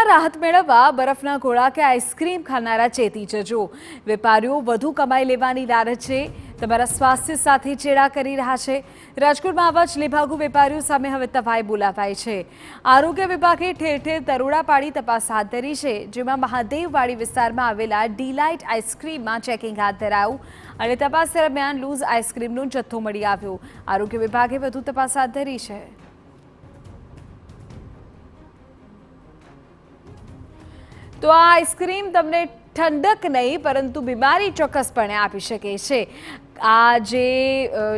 રાહત મેળવવા બરફના ગોળા કે આઈસ્ક્રીમ ખાનારા ચેતી જજો। વેપારીઓ વધુ કમાઈ લેવાની લાલચે તમારા સ્વાસ્થ્ય સાથે ચેડા કરી રહ્યા છે। રાજકોટમાં આવા જ લેભાગુ વેપારીઓ સામે હવે તવાઈ બોલાવાઈ છે। આરોગ્ય વિભાગે ઠેર ઠેર દરોડા પાડી તપાસ હાથ ધરી છે, જેમાં મહાદેવવાડી વિસ્તારમાં આવેલા ડીલાઇટ આઈસ્ક્રીમમાં ચેકિંગ હાથ ધરાયું અને તપાસ દરમિયાન લૂઝ આઈસ્ક્રીમનો જથ્થો મળી આવ્યો। આરોગ્ય વિભાગે વધુ તપાસ હાથ ધરી છે। तो आ आइस्क्रीम तमने ठंडक नहीं परंतु बीमारी चौक्कसपणे आपी शके छे। आ जे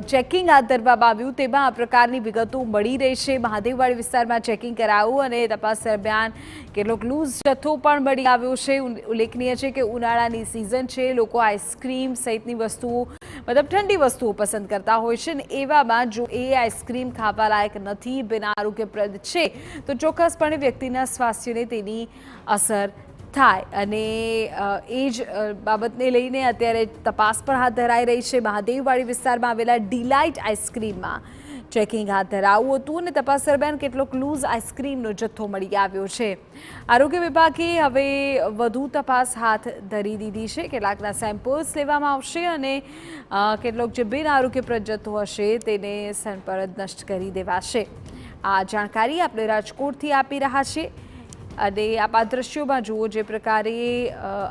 चेकिंग हाथ धरवामां आव्युं तेमां आ प्रकारनी विगतो मळी रही छे। महादेववाड़ी विस्तारमां चेकिंग करायुं अने तपास दरमियान केटलोक लूज जथ्थो पण मळी आव्यो छे। उल्लेखनीय छे के उनाळानी सीजन छे, लोको आइस्क्रीम सहितनी वस्तुओ मतलब ठंडी वस्तुओ पसंद करता होय छे ने एवामां जो ए आइस्क्रीम खावा लायक नथी, बिना आरोग्यप्रद छे तो चोक्कसपणे व्यक्तिना स्वास्थ्यने तेनी असर થાય અને એ જ બાબતને લઈને અત્યારે તપાસ પણ હાથ ધરાઈ રહી છે। મહાદેવવાડી વિસ્તારમાં આવેલા ડીલાઇટ આઈસ્ક્રીમમાં ચેકિંગ હાથ ધરાયું હતું અને તપાસ દરમિયાન કેટલોક લૂઝ આઈસ્ક્રીમનો જથ્થો મળી આવ્યો છે। આરોગ્ય વિભાગે હવે વધુ તપાસ હાથ ધરી દીધી છે। કેટલાકના સેમ્પલ્સ લેવામાં આવશે અને કેટલોક જે બિન આરોગ્યપ્રદ જથ્થો હશે તેને સનપરત નષ્ટ કરી દેવાશે। આ જાણકારી આપણે રાજકોટથી આપી રહ્યા છીએ અને આપ આ દ્રશ્યોમાં જુઓ જે પ્રકારે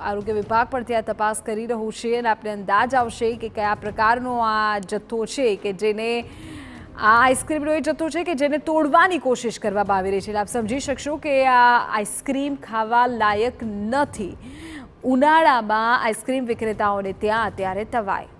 આરોગ્ય વિભાગ પણ ત્યાં તપાસ કરી રહ્યું છે અને આપણે અંદાજ આવશે કે કયા પ્રકારનો આ જથ્થો છે કે જેને આ આઈસ્ક્રીમનો એ જથ્થો છે કે જેને તોડવાની કોશિશ કરવામાં આવી રહી છે। આપ સમજી શકશો કે આ આઈસ્ક્રીમ ખાવા લાયક નથી। ઉનાળામાં આઈસ્ક્રીમ વિક્રેતાઓને ત્યાં અત્યારે તવાઈ।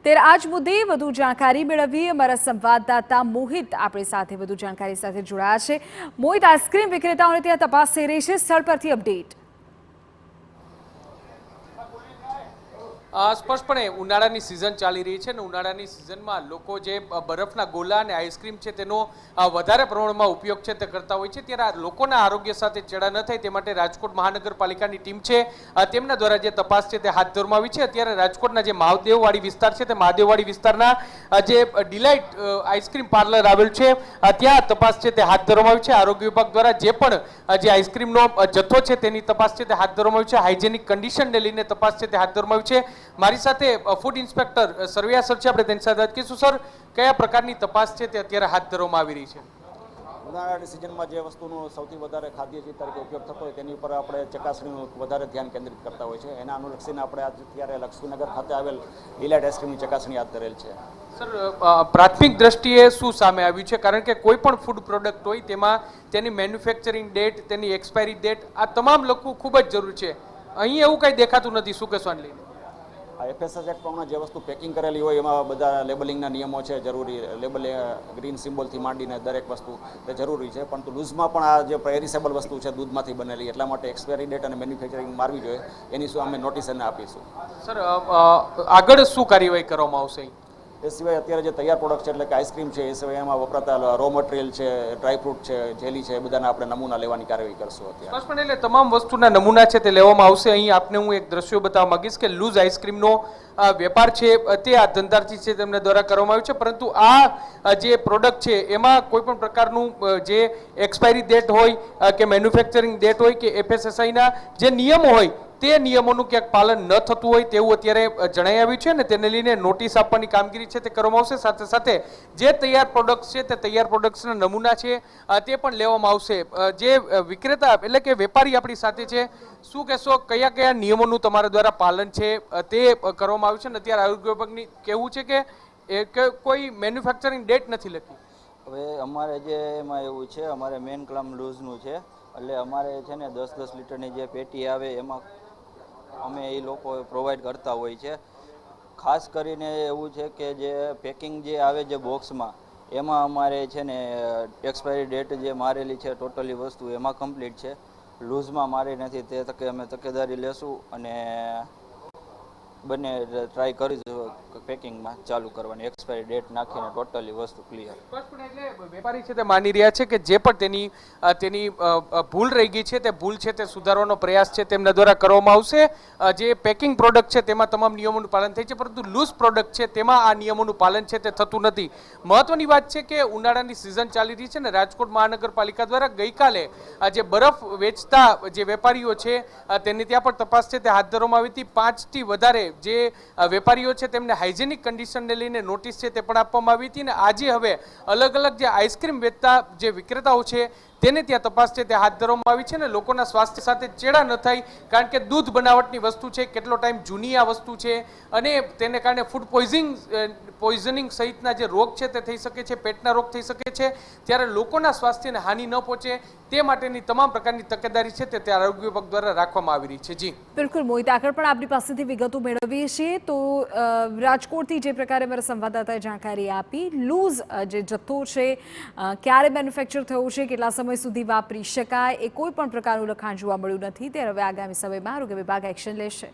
ત્યારે આજ મુદ્દે વધુ જાણકારી મેળવી અમારા સંવાદદાતા મોહિત આપણી સાથે વધુ જાણકારી સાથે જોડાયા છે। મોહિત, આઈસ્ક્રીમ વિક્રેતાઓને ત્યાં તપાસ થઈ રહી છે, સ્થળ પરથી અપડેટ। સ્પષ્ટપણે ઉનાળાની સિઝન ચાલી રહી છે અને ઉનાળાની સિઝનમાં લોકો જે બરફના ગોલા અને આઈસ્ક્રીમ છે તેનો વધારે પ્રમાણમાં ઉપયોગ છે તે કરતા હોય છે। ત્યારે લોકોના આરોગ્ય સાથે ચેડા ન થાય તે માટે રાજકોટ મહાનગરપાલિકાની ટીમ છે તેમના દ્વારા જે તપાસ છે તે હાથ ધરવામાં આવી છે। અત્યારે રાજકોટના જે મહાદેવવાડી વિસ્તાર છે તે મહાદેવવાડી વિસ્તારના જે ડિલાઇટ આઈસ્ક્રીમ પાર્લર આવેલ છે ત્યાં તપાસ છે તે હાથ ધરવામાં આવી છે। આરોગ્ય વિભાગ દ્વારા જે પણ જે આઈસ્ક્રીમનો જથ્થો છે તેની તપાસ છે તે હાથ ધરવામાં આવી છે। હાઇજેનિક કન્ડિશનને લઈને તપાસ છે તે હાથ ધરવામાં આવી છે। મારી સાથે ફૂડ ઇન્સ્પેક્ટર સરવૈયા સર છે, આપણે તેની સાથે વાત કરીશું। સર, કયા પ્રકારની તપાસ છે તે અત્યારે હાથ ધરવામાં આવી રહી છે? ઉનાળાની સિઝનમાં જે વસ્તુનો સૌથી વધારે ખાદ્ય ચીજ તરીકે ઉપયોગ થતો હોય તેની ઉપર આપણે ચકાસણીનું વધારે ધ્યાન કેન્દ્રિત કરતા હોય છે। એના અનુલક્ષીને આપણે અત્યારે લક્ષ્મીનગર ખાતે આવેલ ડીલાઇટ આઈસ્ક્રીમની ચકાસણી હાથ ધરેલ છે। સર, પ્રાથમિક દ્રષ્ટિએ શું સામે આવ્યું છે? કારણ કે કોઈ પણ ફૂડ પ્રોડક્ટ હોય તેમાં તેની મેન્યુફેક્ચરિંગ ડેટ, તેની એક્સપાયરી ડેટ આ તમામ લખવું ખૂબ જ જરૂરી છે। અહીં એવું કંઈ દેખાતું નથી, શું કહેશો આને લઈને? FSS એક્ટ પ્રમાણે જે વસ્તુ પેકિંગ કરેલી હોય એમાં બધા લેબલિંગના નિયમો છે જરૂરી। લેબલ ગ્રીન સિમ્બોલથી માંડીને દરેક વસ્તુ તે જરૂરી છે, પરંતુ લૂઝમાં પણ આ જે પેરિસેબલ વસ્તુ છે દૂધમાંથી બનેલી, એટલા માટે એક્સપાયરી ડેટ અને મેન્યુફેક્ચરિંગ મારવી જોઈએ। એની શું અમે નોટિસ એને આપીશું। સર, આગળ શું કાર્યવાહી કરવામાં આવશે? એ સિવાય અત્યારે જે તૈયાર પ્રોડક્ટ છે એટલે કે આઈસ્ક્રીમ છે એ સિવાય એમાં વપરાતા રો મટીરિયલ છે, ડ્રાયફ્રૂટ છે, જેલી છે, એ બધાના આપણે નમૂના લેવાની કાર્યવાહી કરશું અત્યારે। સ્પષ્ટપણે એટલે તમામ વસ્તુના નમૂના છે તે લેવામાં આવશે। અહીં આપને હું એક દ્રશ્યો બતાવવા માંગીશ કે લૂઝ આઈસ્ક્રીમનો વેપાર છે તે આ ધંધાર્થી છે તેમને દ્વારા કરવામાં આવ્યું છે, પરંતુ આ જે પ્રોડક્ટ છે એમાં કોઈ પણ પ્રકારનું જે એક્સપાયરી ડેટ હોય કે મેન્યુફેક્ચરિંગ ડેટ હોય કે FSSAIના જે નિયમો હોય તે નિયમોનું ક્યાંક પાલન ન થતું હોય તેવું અત્યારે જણાઈ આવ્યું છે અને તેને લઈને નોટિસ આપવાની કામગીરી છે તે કરવામાં આવશે। સાથે સાથે જે તૈયાર પ્રોડક્ટ્સ છે તે તૈયાર પ્રોડક્ટ્સના નમૂના છે તે પણ લેવામાં આવશે। જે વિક્રેતા એટલે કે વેપારી આપણી સાથે છે, શું કહેશો, કયા કયા નિયમોનું તમારા દ્વારા પાલન છે તે કરવામાં આવ્યું છે? અને અત્યારે આરોગ્ય વિભાગની કહેવું છે કે કોઈ મેન્યુફેક્ચરિંગ ડેટ નથી લખી। હવે અમારે જે એમાં એવું છે, અમારે મેન કામ લૂઝનું છે એટલે અમારે છે ને 10-10 લીટરની જે પેટી આવે એમાં અમે એ લોકો પ્રોવાઈડ કરતા હોય છે। ખાસ કરીને એવું છે કે જે પેકિંગ જે આવે જે બોક્સમાં એમાં અમારે છે ને એક્સપાયરી ડેટ જે મારેલી છે ટોટલી વસ્તુ એમાં કમ્પ્લીટ છે, લૂઝમાં મારી નથી। તે તકે અમે તકેદારી લેશું અને બંને ટ્રાય કરીશું પેકિંગમાં ચાલુ કરવાની, એક્સપાયરી ડેટ નાખીને ટોટલી વસ્તુ ક્લિયર. સ્પષ્ટપણે એટલે વેપારી છે તે માની રહ્યા છે કે જે પણ તેની ભૂલ રહી ગઈ છે તે ભૂલ છે તે સુધારવાનો પ્રયાસ છે તેમના દ્વારા કરવામાં આવશે. જે પેકિંગ પ્રોડક્ટ છે તેમાં તમામ નિયમોનું પાલન થાય છે, પરંતુ લૂઝ પ્રોડક્ટ છે તેમાં આ નિયમોનું પાલન છે તે થતું નથી. મહત્વની વાત છે કે ઉનાળાની સિઝન ચાલી રહી છે ને રાજકોટ મહાનગરપાલિકા દ્વારા ગઈકાલે જે બરફ વેચતા જે વેપારીઓ છે તેની ત્યાં પણ તપાસ છે તે હાથ ધરવામાં આવી હતી. 5થી વધારે જે વેપારીઓ છે તેમને હાઇજેનિક કન્ડિશનને લઈને નોટિસ છે તે પણ આપવામાં આવી હતી. અને આજે હવે અલગ અલગ જે આઈસ્ક્રીમ વેચતા જે વિક્રેતાઓ છે તેને ત્યાં તપાસ છે તે હાથ ધરવામાં આવી છે. ને લોકોના સ્વાસ્થ્ય સાથે ચેડા ન થાય, કારણ કે દૂધ બનાવટની વસ્તુ છે, કેટલો ટાઈમ જૂની આ વસ્તુ છે અને તેને કારણે ફૂડ પોઈઝનિંગ સહિતના જે રોગ છે તે થઈ શકે છે, પેટના રોગ થઈ શકે છે. ત્યારે લોકોના સ્વાસ્થ્યને હાનિ ન પહોંચે તે માટેની તમામ પ્રકારની તકેદારી છે તે આરોગ્ય વિભાગ દ્વારા રાખવામાં આવી રહી છે. જી બિલકુલ મોહિત, આગળ પણ આપણી પાસેથી વિગતો મેળવીએ છીએ. તો રાજકોટથી જે પ્રકારે મારા સંવાદદાતાએ જાણકારી આપી, લૂઝ જે જથ્થો છે ક્યારે મેન્યુફેક્ચર થયો છે, કેટલા સમય સુધી વાપરી શકાય, એ કોઈ પણ પ્રકારનું લખાણ જોવા મળ્યું નથી. ત્યારે હવે આગામી સમયમાં આરોગ્ય વિભાગ એક્શન લેશે.